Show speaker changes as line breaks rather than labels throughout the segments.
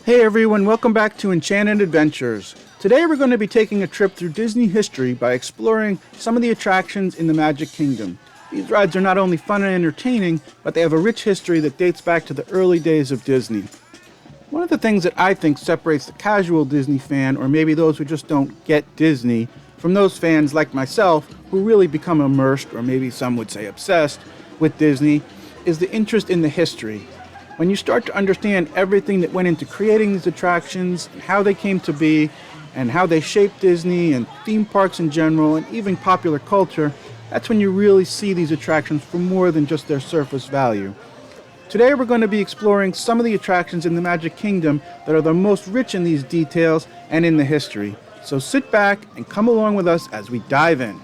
Hey everyone, welcome back to Enchanted Adventures. Today we're going to be taking a trip through Disney history by exploring some of the attractions in the Magic Kingdom. These rides are not only fun and entertaining, but they have a rich history that dates back to the early days of Disney. One of the things that I think separates the casual Disney fan, or maybe those who just don't get Disney, from those fans like myself who really become immersed, or maybe some would say obsessed, with Disney, is the interest in the history. When you start to understand everything that went into creating these attractions, and how they came to be, and how they shaped Disney and theme parks in general, and even popular culture, that's when you really see these attractions for more than just their surface value. Today we're going to be exploring some of the attractions in the Magic Kingdom that are the most rich in these details and in the history. So sit back and come along with us as we dive in.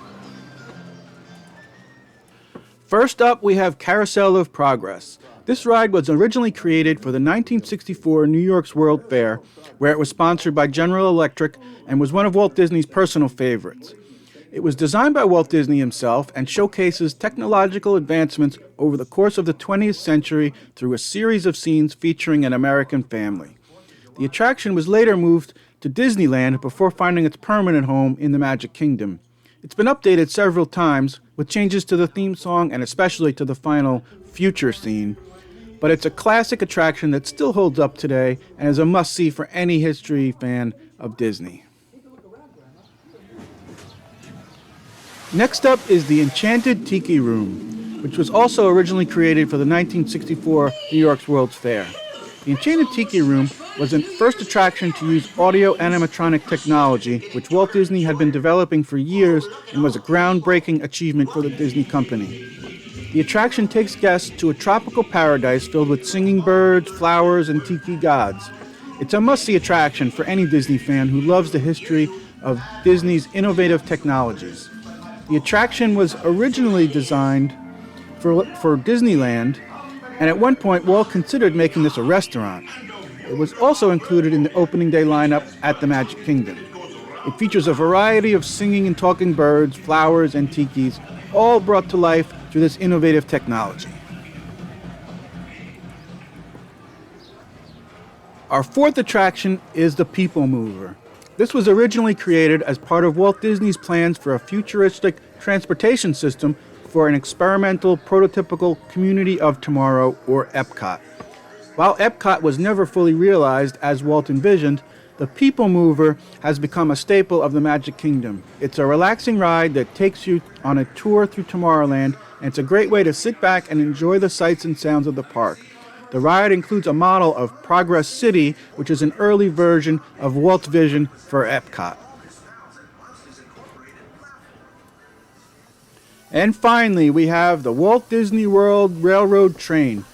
First up, we have Carousel of Progress. This ride was originally created for the 1964 New York's World Fair, where it was sponsored by General Electric and was one of Walt Disney's personal favorites. It was designed by Walt Disney himself and showcases technological advancements over the course of the 20th century through a series of scenes featuring an American family. The attraction was later moved to Disneyland before finding its permanent home in the Magic Kingdom. It's been updated several times with changes to the theme song and especially to the final future scene. But it's a classic attraction that still holds up today and is a must-see for any history fan of Disney. Next up is the Enchanted Tiki Room, which was also originally created for the 1964 New York's World's Fair. The Enchanted Tiki Room was the first attraction to use audio animatronic technology, which Walt Disney had been developing for years and was a groundbreaking achievement for the Disney company. The attraction takes guests to a tropical paradise filled with singing birds, flowers, and tiki gods. It's a must-see attraction for any Disney fan who loves the history of Disney's innovative technologies. The attraction was originally designed for Disneyland, and at one point Walt considered making this a restaurant. It was also included in the opening day lineup at the Magic Kingdom. It features a variety of singing and talking birds, flowers, and tikis, all brought to life through this innovative technology. Our fourth attraction is the People Mover. This was originally created as part of Walt Disney's plans for a futuristic transportation system for an experimental prototypical Community of Tomorrow, or Epcot. While Epcot was never fully realized as Walt envisioned, the People Mover has become a staple of the Magic Kingdom. It's a relaxing ride that takes you on a tour through Tomorrowland, and it's a great way to sit back and enjoy the sights and sounds of the park. The ride includes a model of Progress City, which is an early version of Walt's vision for Epcot. And finally, we have the Walt Disney World Railroad Train.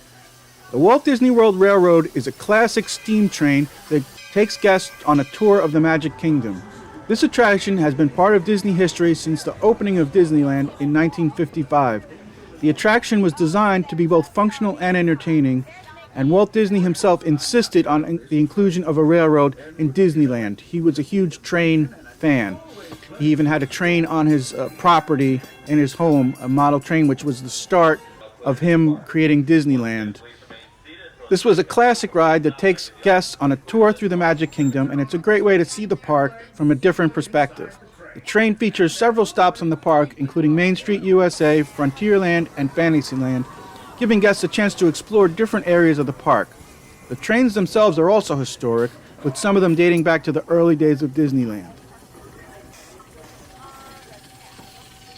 The Walt Disney World Railroad is a classic steam train that takes guests on a tour of the Magic Kingdom. This attraction has been part of Disney history since the opening of Disneyland in 1955. The attraction was designed to be both functional and entertaining, and Walt Disney himself insisted on the inclusion of a railroad in Disneyland. He was a huge train fan. He even had a train on his property in his home, a model train, which was the start of him creating Disneyland. This was a classic ride that takes guests on a tour through the Magic Kingdom, and it's a great way to see the park from a different perspective. The train features several stops on the park, including Main Street USA, Frontierland, and Fantasyland, giving guests a chance to explore different areas of the park. The trains themselves are also historic, with some of them dating back to the early days of Disneyland.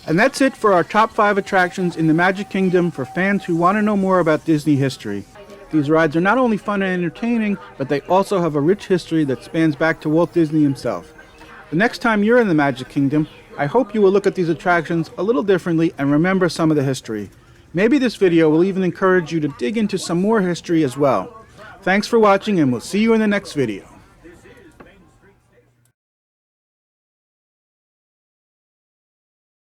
And that's it for our top 5 attractions in the Magic Kingdom for fans who want to know more about Disney history. These rides are not only fun and entertaining, but they also have a rich history that spans back to Walt Disney himself. The next time you're in the Magic Kingdom, I hope you will look at these attractions a little differently and remember some of the history. Maybe this video will even encourage you to dig into some more history as well. Thanks for watching, and we'll see you in the next video.